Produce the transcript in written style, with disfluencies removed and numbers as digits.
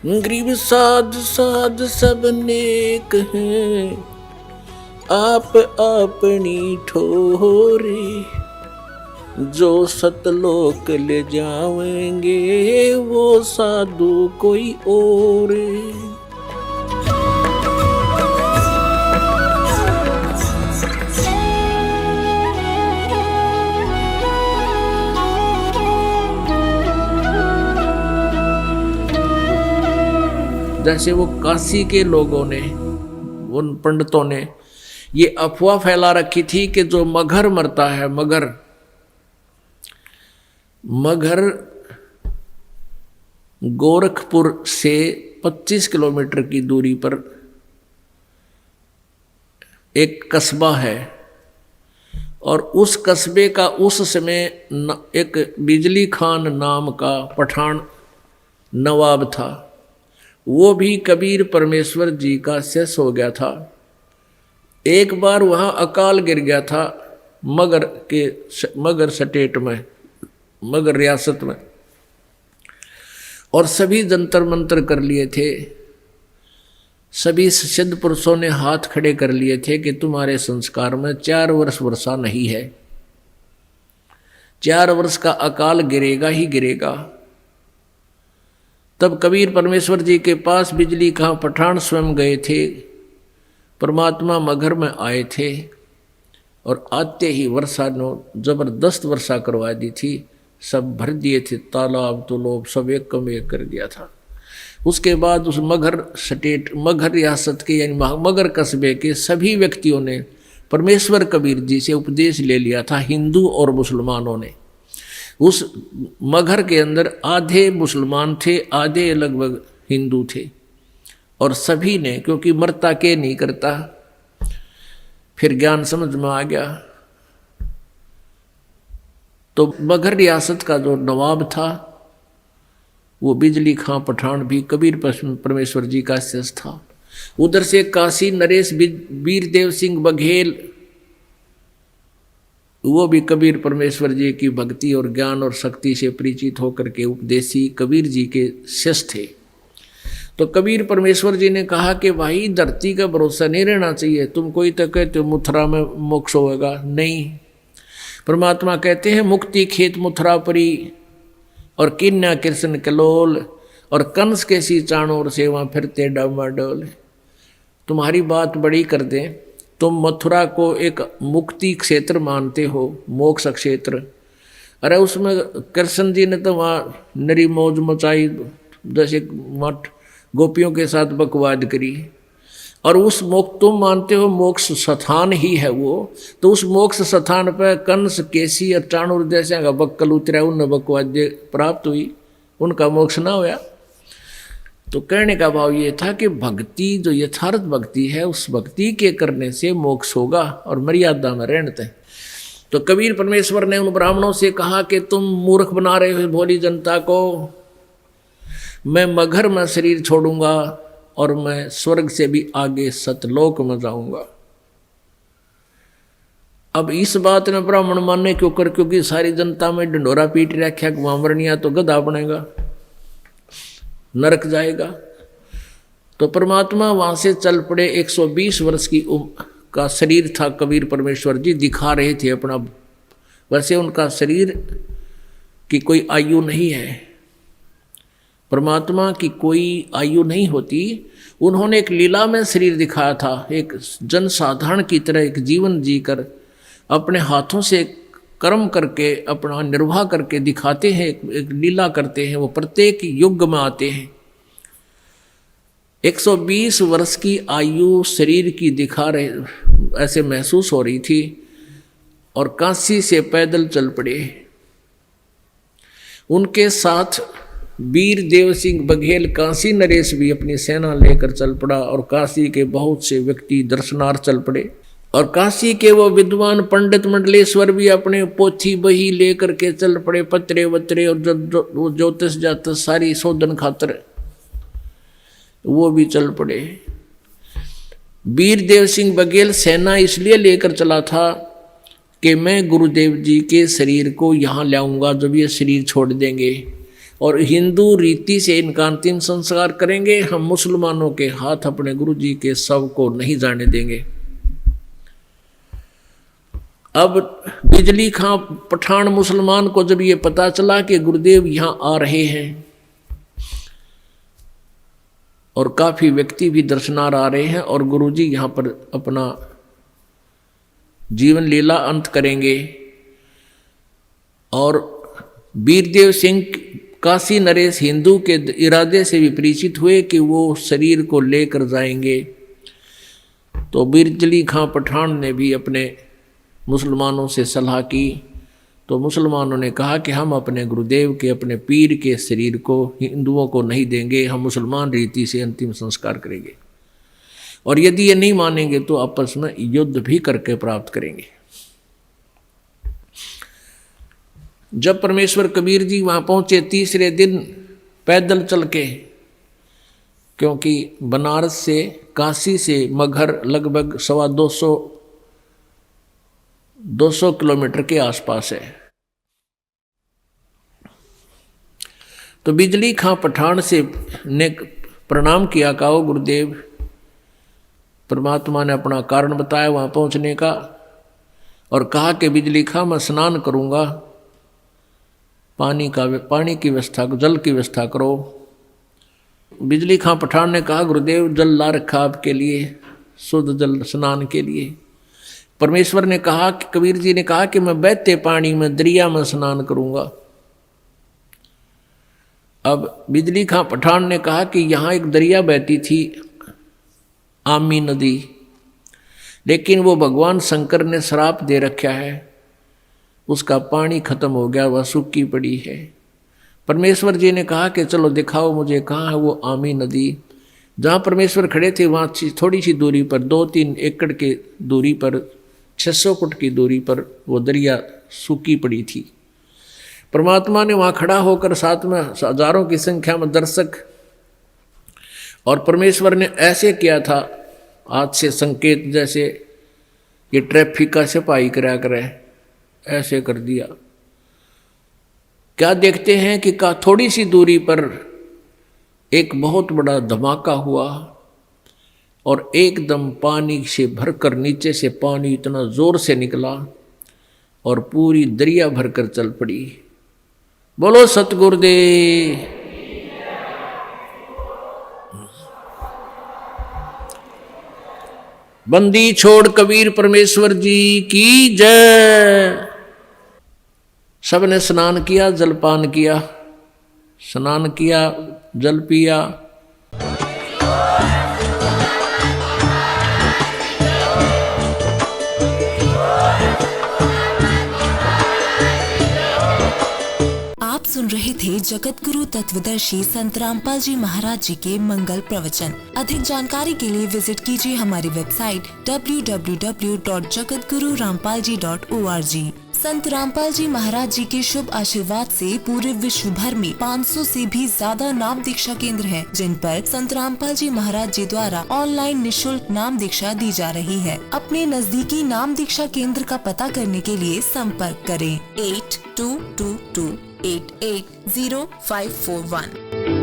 गरीब साध साध सब नेक हैं, आप अपनी ठोरे, जो सतलोक ले जाएंगे वो साधु कोई और। जैसे वो काशी के लोगों ने, उन पंडितों ने ये अफवाह फैला रखी थी कि जो मगर मरता है, मगर गोरखपुर से 25 किलोमीटर की दूरी पर एक कस्बा है, और उस कस्बे का उस समय एक बिजली खान नाम का पठान नवाब था। वो भी कबीर परमेश्वर जी का शिष्य हो गया था। एक बार वहाँ अकाल गिर गया था मगर स्टेट में, मगर रियासत में, और सभी जंतर मंतर कर लिए थे। सभी सिद्ध पुरुषों ने हाथ खड़े कर लिए थे कि तुम्हारे संस्कार में 4 वर्ष वर्षा नहीं है, 4 वर्ष का अकाल गिरेगा ही गिरेगा। तब कबीर परमेश्वर जी के पास बिजली खां पठान स्वयं गए थे, परमात्मा मगर में आए थे, और आते ही वर्षा ने जबरदस्त वर्षा करवा दी थी। सब भर दिए थे, तालाब तुलोब सब एक कम एक कर दिया था। उसके बाद उस मगर स्टेट, मगर रियासत के यानी मगर कस्बे के सभी व्यक्तियों ने परमेश्वर कबीर जी से उपदेश ले लिया था, हिंदू और मुसलमानों ने। उस मगर के अंदर आधे मुसलमान थे, आधे लगभग हिंदू थे, और सभी ने, क्योंकि मरता के नहीं करता, फिर ज्ञान समझ में आ गया। तो मगर रियासत का जो नवाब था वो बिजली खां पठान भी कबीर परमेश्वर जी का शिष्य था। उधर से काशी नरेश वीरदेव सिंह बघेल, वो भी कबीर परमेश्वर जी की भक्ति और ज्ञान और शक्ति से परिचित होकर के उपदेशी कबीर जी के शिष्य थे। तो कबीर परमेश्वर जी ने कहा कि भाई धरती का भरोसा नहीं रहना चाहिए, तुम कोई तो कहते हो मथुरा में मोक्ष होगा, नहीं। परमात्मा कहते हैं मुक्ति खेत मथुरा परी, और किन्या कृष्ण कलोल, और कंस के सी चाणोर सेवा फिरते डामाडोल। तुम्हारी बात बड़ी कर दें, तुम मथुरा को एक मुक्ति क्षेत्र मानते हो, मोक्ष क्षेत्र। अरे उसमें कृष्ण जी ने तो वहाँ नरी मौज मचाई, जैसे मठ गोपियों के साथ बकवाद करी, और उस तुम मानते हो मोक्ष स्थान ही है वो, तो उस मोक्ष स्थान पर कंस केसी और चाणूर जैसे का बक्कल उतरा, उन बकवाद प्राप्त हुई, उनका मोक्ष ना होया। तो कहने का भाव ये था कि भक्ति जो यथार्थ भक्ति है, उस भक्ति के करने से मोक्ष होगा, और मर्यादा में रहते हैं। तो कबीर परमेश्वर ने उन ब्राह्मणों से कहा कि तुम मूर्ख बना रहे हो भोली जनता को, मैं मगर में शरीर छोड़ूंगा और मैं स्वर्ग से भी आगे सतलोक में जाऊंगा। अब इस बात ने ब्राह्मण मानने क्यों कर, क्योंकि सारी जनता में ढंडोरा पीट रखा कि वहां मरनिया तो गधा बनेगा, नरक जाएगा। तो परमात्मा वहां से चल पड़े। 120 वर्ष की उम्र का शरीर था कबीर परमेश्वर जी, दिखा रहे थे अपना। वैसे उनका शरीर की कोई आयु नहीं है, परमात्मा की कोई आयु नहीं होती। उन्होंने एक लीला में शरीर दिखाया था, एक जनसाधारण की तरह एक जीवन जीकर अपने हाथों से कर्म करके अपना निर्वाह करके दिखाते हैं, एक लीला करते हैं। वो प्रत्येक युग में आते हैं। 120 वर्ष की आयु शरीर की दिखा रहे, ऐसे महसूस हो रही थी, और काशी से पैदल चल पड़े। उनके साथ वीर देव सिंह बघेल काशी नरेश भी अपनी सेना लेकर चल पड़ा, और काशी के बहुत से व्यक्ति दर्शनार्थ चल पड़े। और काशी के वो विद्वान पंडित मंडलेश्वर भी अपने पोथी बही लेकर के चल पड़े, पत्रे वत्रे और ज्योतिष जातस सारी शोधन खातर वो भी चल पड़े। वीर देव सिंह बघेल सेना इसलिए लेकर चला था कि मैं गुरुदेव जी के शरीर को यहाँ लाऊंगा जब ये शरीर छोड़ देंगे। और हिंदू रीति से इनका अंतिम संस्कार करेंगे। हम मुसलमानों के हाथ अपने गुरु जी के शव को नहीं जाने देंगे। अब बिजली खां पठान मुसलमान को जब ये पता चला कि गुरुदेव यहाँ आ रहे हैं और काफी व्यक्ति भी दर्शनार्थ आ रहे हैं और गुरुजी यहाँ पर अपना जीवन लीला अंत करेंगे, और वीरदेव सिंह काशी नरेश हिंदू के इरादे से भी परिचित हुए कि वो शरीर को लेकर जाएंगे, तो बिजली खां पठान ने भी अपने मुसलमानों से सलाह की। तो मुसलमानों ने कहा कि हम अपने गुरुदेव के, अपने पीर के शरीर को हिंदुओं को नहीं देंगे, हम मुसलमान रीति से अंतिम संस्कार करेंगे, और यदि ये नहीं मानेंगे तो आपस में युद्ध भी करके प्राप्त करेंगे। जब परमेश्वर कबीर जी वहाँ पहुँचे तीसरे दिन पैदल चल के, क्योंकि बनारस से काशी से मगहर लगभग 200 किलोमीटर के आसपास है, तो बिजली खां पठान से ने प्रणाम किया, कहा गुरुदेव। परमात्मा ने अपना कारण बताया वहाँ पहुँचने का और कहा कि बिजली खां मैं स्नान करूँगा, पानी की व्यवस्था, जल की व्यवस्था करो। बिजली खां पठान ने कहा गुरुदेव जल ला रखा आपके लिए, शुद्ध जल स्नान के लिए। परमेश्वर ने कहा कि कबीर जी ने कहा कि मैं बहते पानी में दरिया में स्नान करूँगा। अब बिजली खां पठान ने कहा कि यहाँ एक दरिया बहती थी, आमी नदी, लेकिन वो भगवान शंकर ने श्राप दे रखा है, उसका पानी खत्म हो गया, वह सूखी पड़ी है। परमेश्वर जी ने कहा कि चलो दिखाओ मुझे कहाँ है वो आमी नदी। जहाँ परमेश्वर खड़े थे वहाँ थोड़ी सी दूरी पर, 2-3 एकड़ के दूरी पर, 600 फुट की दूरी पर वो दरिया सूखी पड़ी थी। परमात्मा ने वहाँ खड़ा होकर साथ में हजारों की संख्या में दर्शक, और परमेश्वर ने ऐसे किया था हाथ से संकेत, जैसे ये ट्रैफिक का सिपाही करा करे, ऐसे कर दिया। क्या देखते हैं कि थोड़ी सी दूरी पर एक बहुत बड़ा धमाका हुआ और एकदम पानी से भरकर नीचे से पानी इतना जोर से निकला और पूरी दरिया भरकर चल पड़ी। बोलो सतगुरुदेव। बंदी छोड़ कबीर परमेश्वर जी की जय। सबने स्नान किया, जलपान किया, स्नान किया, जल पिया। आप सुन रहे थे जगत गुरु तत्वदर्शी संत रामपाल जी महाराज जी के मंगल प्रवचन। अधिक जानकारी के लिए विजिट कीजिए हमारी वेबसाइट www.jagatgururampalji.org। संत रामपाल जी महाराज जी के शुभ आशीर्वाद से पूरे विश्व भर में 500 से भी ज्यादा नाम दीक्षा केंद्र हैं, जिन पर संत रामपाल जी महाराज जी द्वारा ऑनलाइन निशुल्क नाम दीक्षा दी जा रही है। अपने नजदीकी नाम दीक्षा केंद्र का पता करने के लिए संपर्क करें 8222880541।